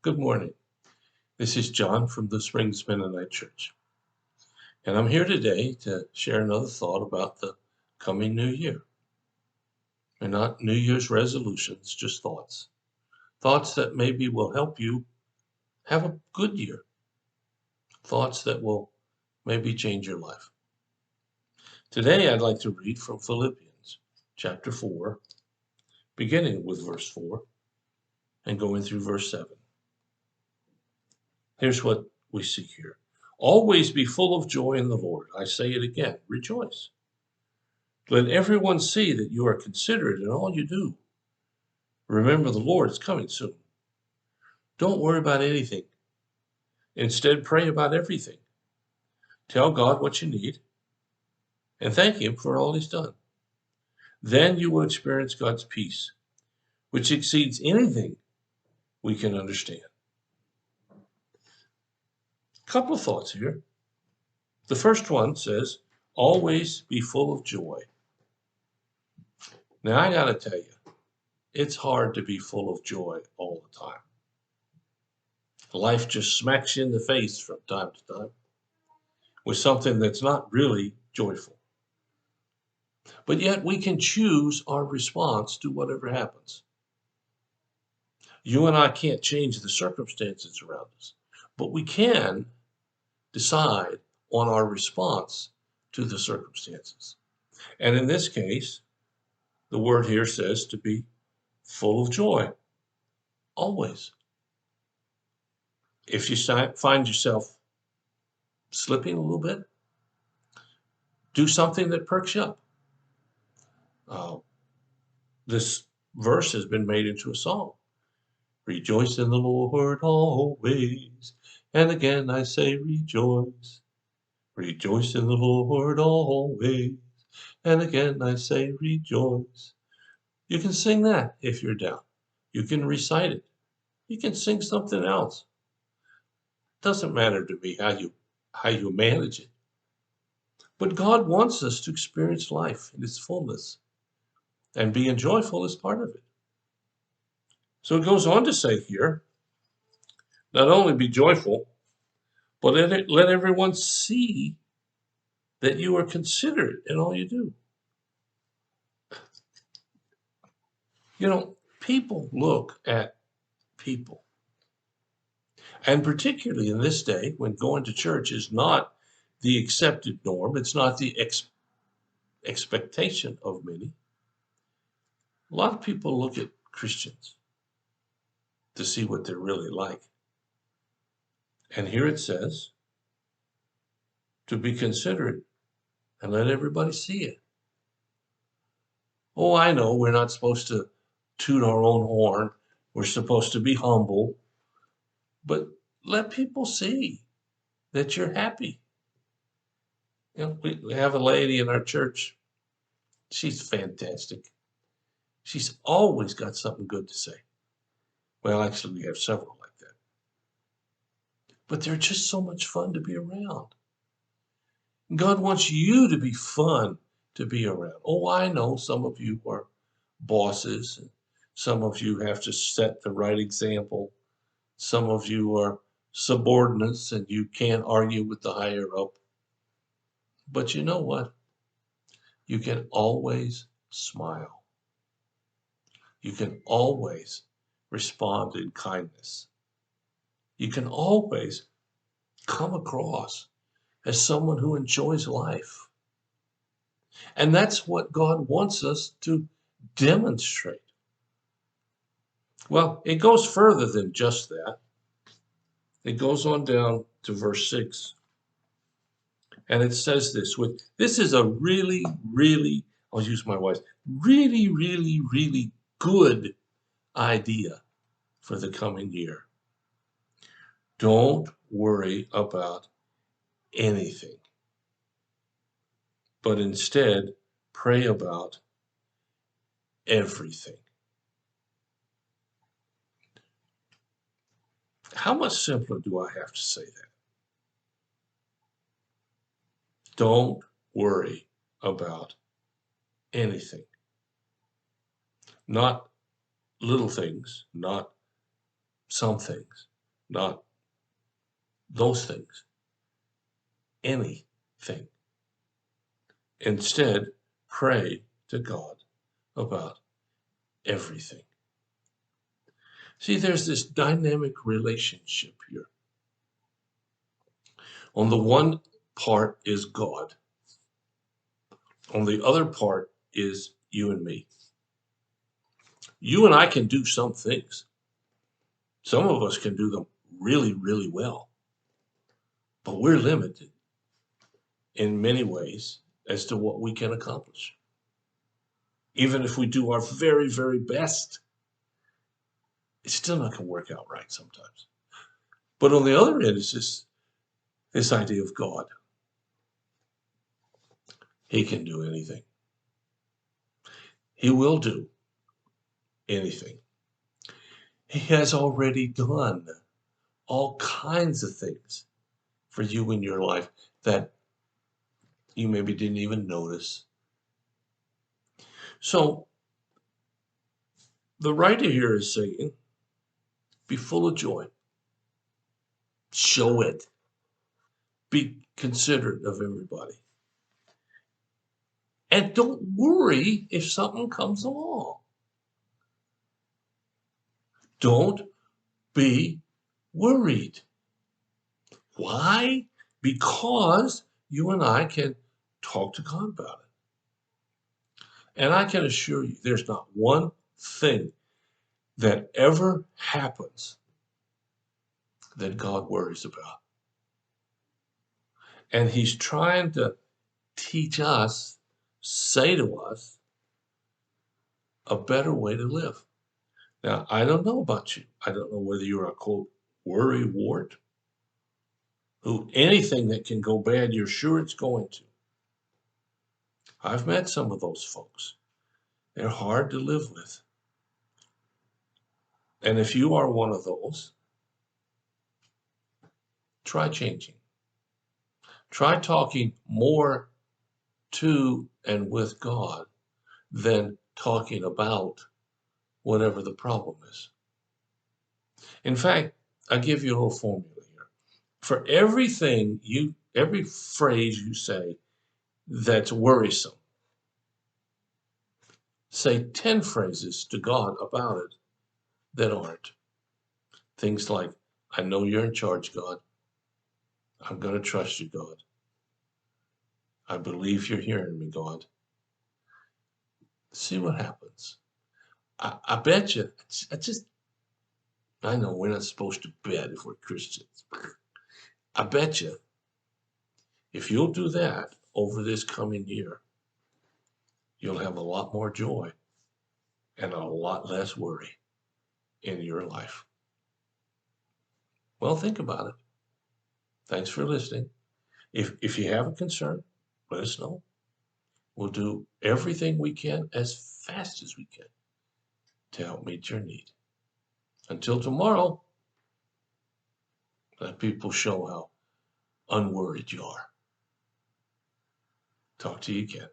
Good morning. This is John from the Springs Mennonite Church. And I'm here today to share another thought about the coming new year. They're not New Year's resolutions, just thoughts. Thoughts that maybe will help you have a good year. Thoughts that will maybe change your life. Today I'd like to read from Philippians chapter 4, beginning with verse 4 and going through verse 7. Here's what we see here. Always be full of joy in the Lord. I say it again, rejoice. Let everyone see that you are considerate in all you do. Remember, the Lord is coming soon. Don't worry about anything. Instead, pray about everything. Tell God what you need and thank Him for all He's done. Then you will experience God's peace, which exceeds anything we can understand. A couple of thoughts here. The first one says, always be full of joy. Now, I got to tell you, it's hard to be full of joy all the time. Life just smacks you in the face from time to time with something that's not really joyful. But yet we can choose our response to whatever happens. You and I can't change the circumstances around us, but we can decide on our response to the circumstances. And in this case, the word here says to be full of joy, always. If you find yourself slipping a little bit, do something that perks you up. This verse has been made into a song. Rejoice in the Lord always. And again I say rejoice. Rejoice in the Lord always. And again I say rejoice. You can sing that if you're down. You can recite it. You can sing something else. Doesn't matter to me how you manage it. But God wants us to experience life in its fullness. And being joyful is part of it. So it goes on to say here, not only be joyful, but let everyone see that you are considerate in all you do. You know, people look at people. And particularly in this day, when going to church is not the accepted norm, it's not the expectation of many. A lot of people look at Christians to see what they're really like. And here it says to be considerate and let everybody see it. Oh, I know we're not supposed to toot our own horn. We're supposed to be humble. But let people see that you're happy. You know, we have a lady in our church. She's fantastic. She's always got something good to say. Well, actually, we have several like that. But they're just so much fun to be around. God wants you to be fun to be around. Oh, I know some of you are bosses. Some of you have to set the right example. Some of you are subordinates and you can't argue with the higher up. But you know what? You can always smile. You can always respond in kindness. You can always come across as someone who enjoys life. And that's what God wants us to demonstrate. Well, it goes further than just that. It goes on down to verse 6. And it says this is a really, really, I'll use my wife's, really, really, really good idea for the coming year. Don't worry about anything, but instead pray about everything. How much simpler do I have to say that? Don't worry about anything. Not little things, not some things, not those things, anything. Instead, pray to God about everything. See, there's this dynamic relationship here. On the one part is God. On the other part is you and me. You and I can do some things. Some of us can do them really, really well. But we're limited in many ways as to what we can accomplish. Even if we do our very, very best, it's still not going to work out right sometimes. But on the other end is this idea of God. He can do anything. He will do anything. He has already done all kinds of things for you in your life that you maybe didn't even notice. So the writer here is saying, be full of joy. Show it. Be considerate of everybody. And don't worry if something comes along. Don't be worried. Why? Because you and I can talk to God about it. And I can assure you, there's not one thing that ever happens that God worries about. And He's trying to teach us, say to us, a better way to live. Now, I don't know about you. I don't know whether you're a, quote, worry wart, who anything that can go bad, you're sure it's going to. I've met some of those folks. They're hard to live with. And if you are one of those, try changing. Try talking more to and with God than talking about whatever the problem is. In fact, I'll give you a little formula here. For every phrase you say that's worrisome, say 10 phrases to God about it that aren't. Things like, I know you're in charge, God. I'm going to trust you, God. I believe you're hearing me, God. See what happens. I bet you, I know we're not supposed to bet if we're Christians. I bet you, if you'll do that over this coming year, you'll have a lot more joy and a lot less worry in your life. Well, think about it. Thanks for listening. If you have a concern, let us know. We'll do everything we can as fast as we can to help meet your need. Until tomorrow, let people show how unworried you are. Talk to you again.